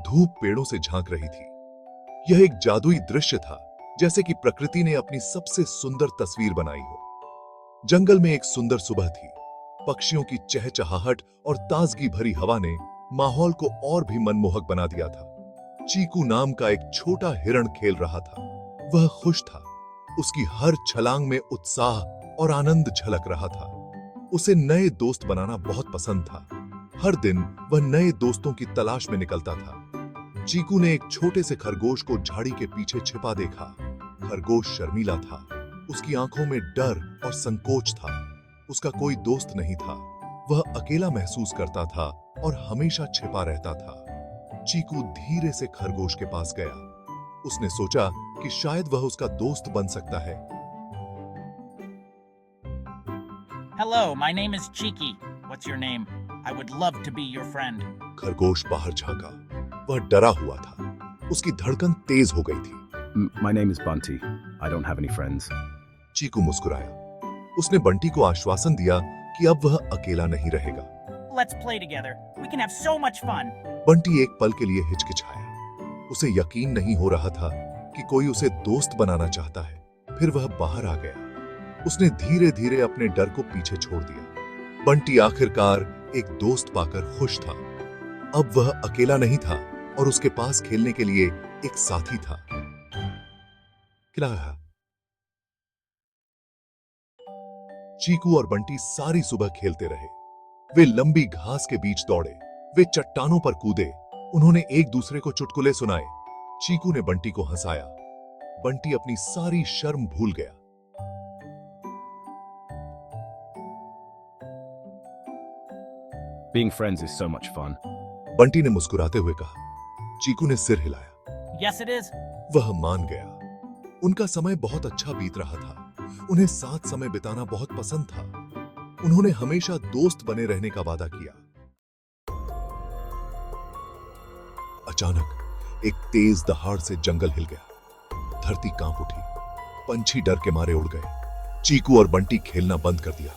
धूप पेड़ों से झांक रही थी। यह एक जादुई दृश्य था, जैसे कि प्रकृति ने अपनी सबसे सुंदर तस्वीर बनाई हो। जंगल में एक सुंदर सुबह थी। पक्षियों की चहचहाहट और ताजगी भरी हवा ने माहौल को और भी मनमोहक बना दिया था। चीकू नाम का एक छोटा हिरण खेल रहा था। वह खुश था। उसकी हर छलांग में उत्साह और आनंद झलक रहा था। उसे नए दोस्त बनाना बहुत पसंद था। हर दिन वह नए दोस्तों की तलाश में निकलता था। चीकू ने एक छोटे से खरगोश को झाड़ी के पीछे छिपा देखा। खरगोश शर्मीला था। उसकी आंखों में डर और संकोच था। उसका कोई दोस्त नहीं था। वह अकेला महसूस करता था और हमेशा छिपा रहता था। चीकू धीरे से खरगोश के पास गया। उसने सोचा कि शायद वह उसका दोस्त बन सकता है। Hello, my name is Cheeky. What's your name? I would love to be your friend. खरगोश बाहर झांका। वह डरा हुआ था। उसकी धड़कन तेज हो गई थी। My name is Bunty. I don't have any friends. चीकू मुस्कुराया। उसने बंटी को आश्वासन दिया कि अब वह अकेला नहीं रहेगा। Let's play together. We can have so much fun. Bunty एक पल के लिए हिचकिचाया। उसे यकीन नहीं हो रहा था कि कोई उसे दोस्त बनाना चाहता है। फिर वह बाहर आ गया। उसने धीरे धीरे अपने डर को पीछे छोड़ दिया। बंटी आखिरकार एक दोस्त पाकर खुश था। अब वह अकेला नहीं था और उसके पास खेलने के लिए एक साथी था। क्या? चीकू और बंटी सारी सुबह खेलते रहे। वे लंबी घास के बीच दौड़े। वे चट्टानों पर कूदे। उन्होंने एक दूसरे को चुटकुले सुनाए। चीकू ने बंटी को हंसाया। बंटी अपनी सारी शर्म भूल गया। Being friends is so much fun. Bunty ने मुस्कुराते हुए कहा। चीकू ने सिर हिलाया। Yes, it is. वह मान गया। उनका समय बहुत अच्छा बीत रहा था। उन्हें साथ समय बिताना बहुत पसंद था। उन्होंने हमेशा दोस्त बने रहने का वादा किया। अचानक एक तेज दहाड़ से जंगल हिल गया। धरती कांप उठी। पंछी डर के मारे उड़ गए। चीकू और बंटी खेलना बंद कर दिया।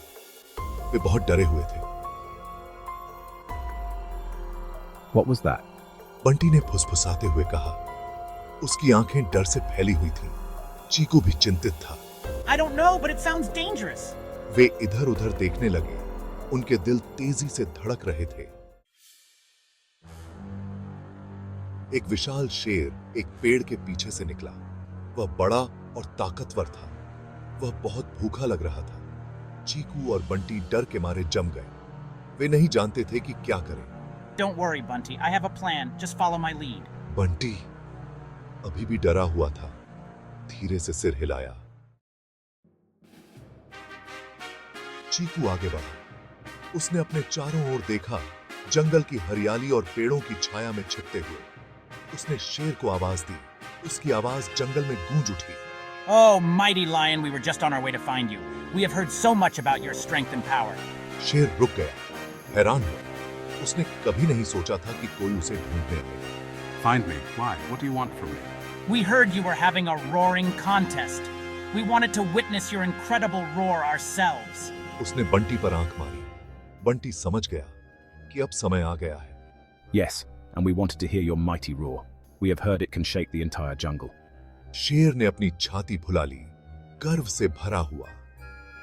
वे बहुत डरे हुए थे। What was that? बंटी ने फुसफुसाते हुए कहा। उसकी आंखें डर से फैली हुई थीं। चीकू भी चिंतित था। I don't know, but it sounds dangerous. वे इधर उधर देखने लगे। उनके दिल तेजी से धड़क रहे थे। एक विशाल शेर एक पेड़ के पीछे से निकला। वह बड़ा और ताकतवर था। वह बहुत भूखा लग रहा था। चीकू और बंटी डर के मारे जम गए। वे नहीं जानते थे कि क्या करें। Don't worry, Bunty. I have a plan. Just follow my lead. Bunty अभी भी डरा हुआ था। धीरे से सिर हिलाया। चीकू आगे बढ़ा। उसने अपने चारों ओर देखा। जंगल की हरियाली और पेड़ों की छाया में छिपते हुए उसने शेर को आवाज दी। उसकी आवाज जंगल में गूंज उठी। Oh, mighty lion, we were just on our way to find you. We have heard so much about your strength and power. शेर रुक गया, हैरान हुआ। उसने कभी नहीं सोचा था कि कोई उसे ढूंढने आएगा। Find me. Why? What do you want from me? We heard you were having a roaring contest. We wanted to witness your incredible roar ourselves. उसने बंटी पर आंख मारी। बंटी समझ गया कि अब समय आ गया है। Yes, and we wanted to hear your mighty roar. We have heard it can shake the entire jungle. शेर ने अपनी छाती फुला ली, गर्व से भरा हुआ।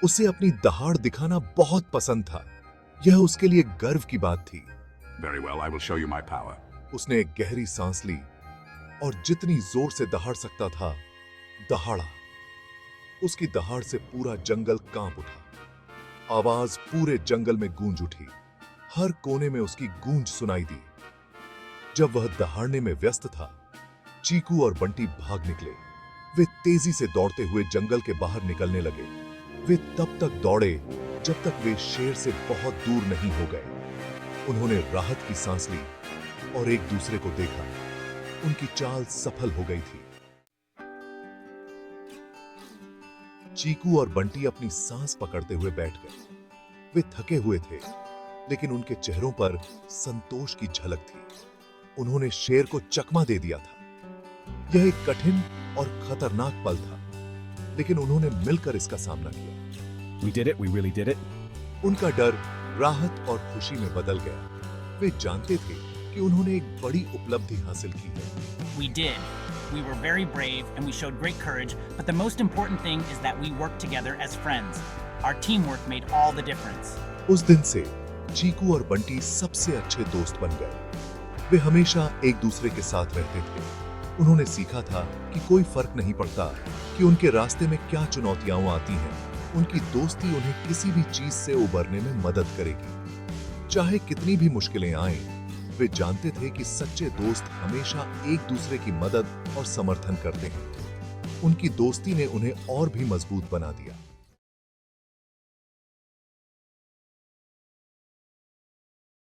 उसे अपनी दहाड़ दिखाना बहुत पसंद था। यह उसके लिए गर्व की बात थी। Very well, I will show you my power. उसने एक गहरी सांस ली और जितनी जोर से दहाड़ सकता था, दहाड़ा। उसकी दहाड़ से पूरा जंगल कांप उठा। आवाज पूरे जंगल में गूंज उठी। हर कोने में उसकी गूंज सुनाई दी। जब वह दहाड़ने में व्यस्त था, चीकू और बंटी भाग निकले। वे तेजी से दौड़ते हुए जंगल के बाहर निकलने लगे। वे तब तक दौड़े जब तक वे शेर से बहुत दूर नहीं हो गए। उन्होंने राहत की सांस ली और एक दूसरे को देखा। उनकी चाल सफल हो गई थी। चीकू और बंटी अपनी सांस पकड़ते हुए बैठ गए। वे थके हुए थे, लेकिन उनके चेहरों पर संतोष की झलक थी। उन्होंने शेर को चकमा दे दिया था। यह एक कठिन और खतरनाक पल था, लेकिन उन्होंने मिलकर इसका सामना किया। We did it. We really did it. उनका डर राहत और खुशी में बदल गया। वे जानते थे कि उन्होंने एक बड़ी उपलब्धि हासिल की है। We did. We were very brave and we showed great courage, but the most important thing is that we worked together as friends. Our teamwork made all the difference. उस दिन से चीकू और बंटी सबसे अच्छे दोस्त बन गए। वे हमेशा एक दूसरे के साथ रहते थे। उन्होंने सीखा था कि कोई फर्क नहीं पड़ता कि उनके रास्ते में क्या चुनौतियां आती हैं, उनकी दोस्ती उन्हें किसी भी चीज से उबरने में मदद करेगी। चाहे कितनी भी मुश्किलें आएं, वे जानते थे कि सच्चे दोस्त हमेशा एक दूसरे की मदद और समर्थन करते हैं। उनकी दोस्ती ने उन्हें और भी मजबूत बना दिया।